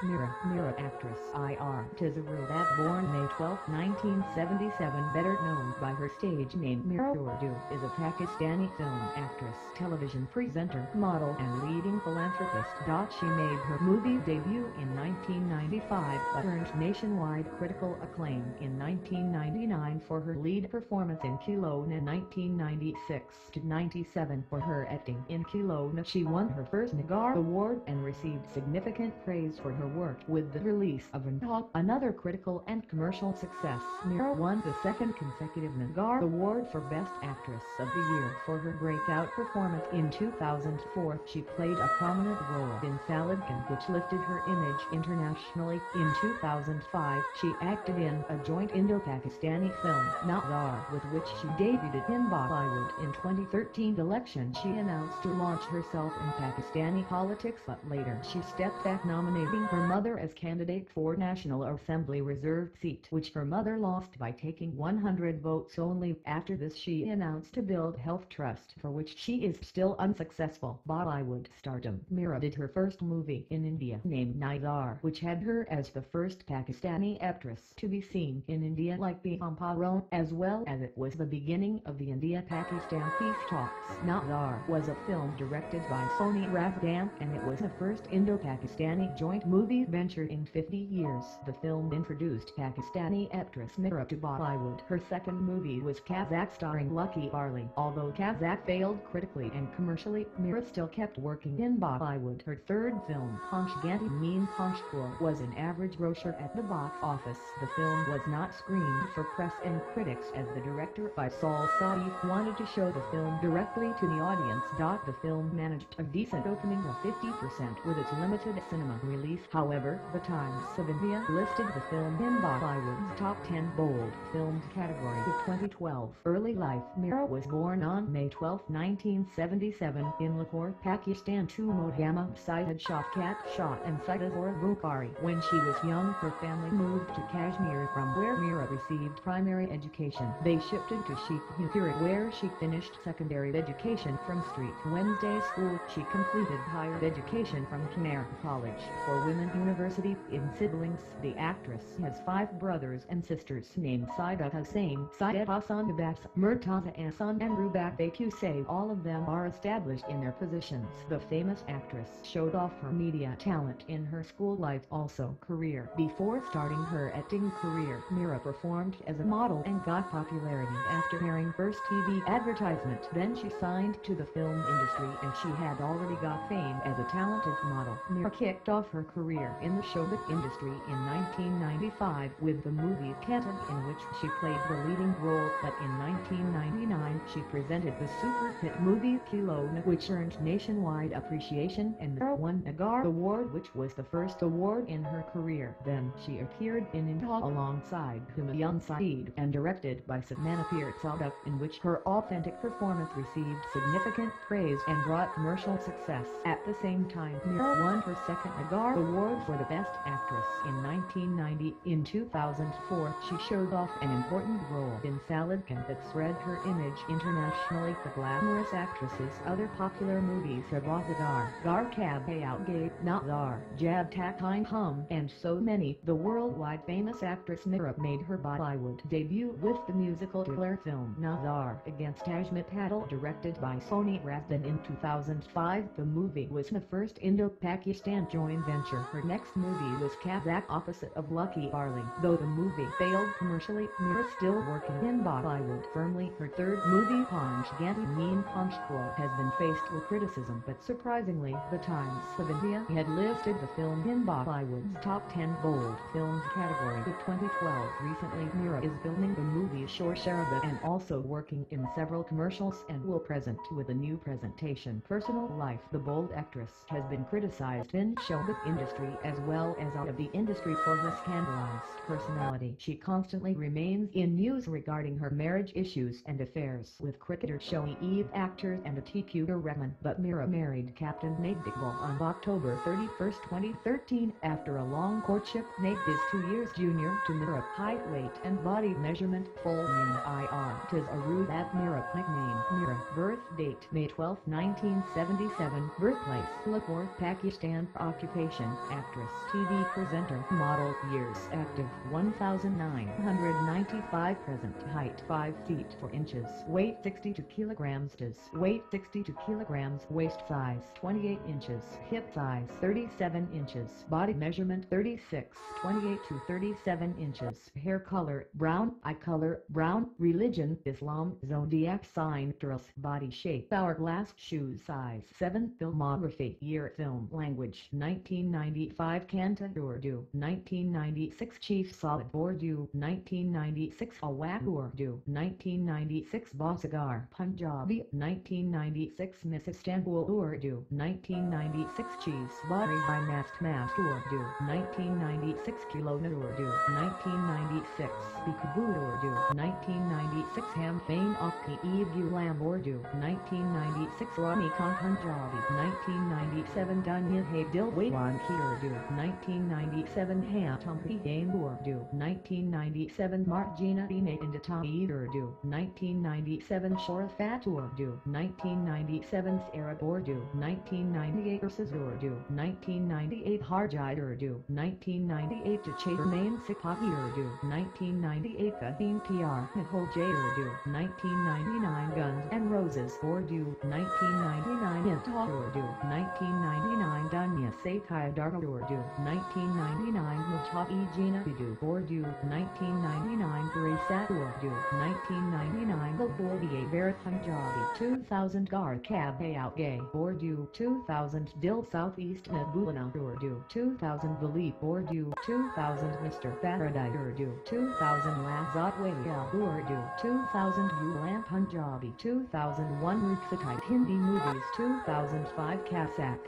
Meera actress Ir Tizarudat, born May 12, 1977, better known by her stage name Meera Urdu, is a Pakistani film actress, television presenter, model and leading philanthropist. She made her movie debut in 1995 but earned nationwide critical acclaim in 1999 for her lead performance in Kilona. 1996-97 for her acting in Kilona. She won her first Nagar Award and received significant praise for her work with the release of Untitled, another critical and commercial success. Meera won the second consecutive Nagar Award for Best Actress of the Year for her breakout performance in 2004. She played a prominent role in Salagan, which lifted her image internationally. In 2005, she acted in a joint Indo-Pakistani film, Nazar, with which she debuted in Bollywood. In 2013 election, she announced to launch herself in Pakistani politics, but later she stepped back, nominating her mother as candidate for National Assembly reserved seat, which her mother lost by taking 100 votes only. After this, she announced to build health trust, for which she is still unsuccessful. Bollywood stardom. Meera did her first movie in India named Nazar, which had her as the first Pakistani actress to be seen in India like Biography, as well as it was the beginning of the India-Pakistan peace talks. Nazar was a film directed by Soni Rafdan, and it was the first Indo-Pakistani joint movie venture in 50 years. The film introduced Pakistani actress Meera to Bollywood. Her second movie was Kazakh, starring Lucky Barley. Although Kazakh failed critically and commercially, Meera still kept working in Bollywood. Her third film, Punch Ganti Meen Punchpur, was an average grosser at the box office. The film was not screened for press and critics, as the director, Faisal Saif, wanted to show the film directly to the audience. The film managed a decent opening of 50% with its limited cinema release. However, the Times of India listed the film in Bollywood's top 10 bold filmed category of 2012. Early life. Meera was born on May 12, 1977, in Lahore, Pakistan, to Mohammad Syed Shafkat Shah and Saidazor Bukhari. When she was young, her family moved to Kashmir, from where Meera received primary education. They shifted to Sheikh, where she finished secondary education from Street Wednesday School. She completed higher education from Khmer College for Women University. In siblings, the actress has 5 brothers and sisters named Saida Hussain, Syed Hassan Abbas, Murtaza Ahsan and Rubak Bakusay. All of them are established in their positions. The famous actress showed off her media talent in her school life, also career. Before starting her acting career, Meera performed as a model and got popularity after airing first TV advertisement. Then she signed to the film industry, and she had already got fame as a talented model. Meera kicked off her career in the showbiz industry in 1995 with the movie Ketan, in which she played the leading role, but in 1999 she presented the super hit movie Kilona, which earned nationwide appreciation and won a Nagar Award, which was the first award in her career. Then she appeared in Untitled alongside Humayun Saeed and directed by Salman Pirzada, in which her authentic performance received significant praise and brought commercial success. At the same time, Meera won her second Nagar Award for the Best Actress in 1990. In 2004, she showed off an important role in Salagan that spread her image internationally. The glamorous actress's other popular movies are Bazadar, Gar Kab Out Gay, Nazar, Jab Tak Hein Hum, and so many. The worldwide famous actress Meera made her Bollywood debut with the musical thriller film Nazar against Ajmat Patel, directed by Soni Rafdan. In 2005, the movie was the first Indo-Pakistan joint venture. Her next movie was Kazakh, opposite of Lucky Barley. Though the movie failed commercially, Meera still working in Bollywood firmly. Her third movie, Punch Ganti Meen Punchpur, has been faced with criticism, but surprisingly, the Times of India had listed the film in Bollywood's top 10 bold films category of 2012. Recently, Meera is filming the movie Shor Sharabah and also working in several commercials and will present with a new presentation. Personal life. The bold actress has been criticized in showbiz industry as well as out of the industry for her scandalized personality. She constantly remains in news regarding her marriage issues and affairs with cricketer Shoaib Akhtar and Atiq Rahman. But Meera married Captain Nate Iqbal on October 31, 2013. 2013, after a long courtship, Nate is 2 years junior to Meera. Height, weight and body measurement. Full name IR. Tis Arud at Meera. Nickname Meera. Birth date May 12, 1977. Birthplace Lahore, Pakistan. Occupation actress, TV presenter, model. Years active 1995. Present height 5 feet 4 inches. Weight 62 kilograms. Weight 62 kilograms. Waist size 28 inches. Hip size 37 inches. Body measurement 36, 28 to 37 inches. Hair color brown. Eye color brown. Religion Islam. Zodiac sign Taurus. Body shape hourglass. Shoe size 7. Filmography year film language 1995 Kanta Urdu 1996 Chief Solid Urdu 1996 Awad Urdu 1996 Bossagar Punjabi 1996 Miss Istanbul Urdu 1996 Cheese Bari by Mast Urdu 1996 Kilona Urdu 1996 Bikaboo Urdu 1996 Hamfain Akhi Eid Ulam Urdu 1996 Rani Khan Punjabi 1997 Danya Hay Dil Waiwan Ki Urdu 1997 Hatumpi Dane Urdu 1997 Marjina Bine Indatami Urdu 1997 Shorafat Urdu 1997 Arab Urdu 1998 Ursus Urdu 1998 Harjai Urdu 1998 Chairman Sipahi Urdu 1998 Fahim PR Nicole J Urdu 1999 Guns and Roses Urdu 1999 Intah Urdu 1999 Danya Sakai Darga Urdu 1999 Mutahi Jina Bidu Urdu 1999 Risat Urdu 1999 Labodia Bharat Punjabi 2000 Gar Cab Payout Gay Urdu 2000 Dil Southeast Nabulana Urdu 2000 Bali Urdu 2000 Mr. Faraday Urdu 2000 Lazat Waya Urdu 2000 Ulan Punjabi 2001 Rukhsatai Hindi movies 2005 Kasak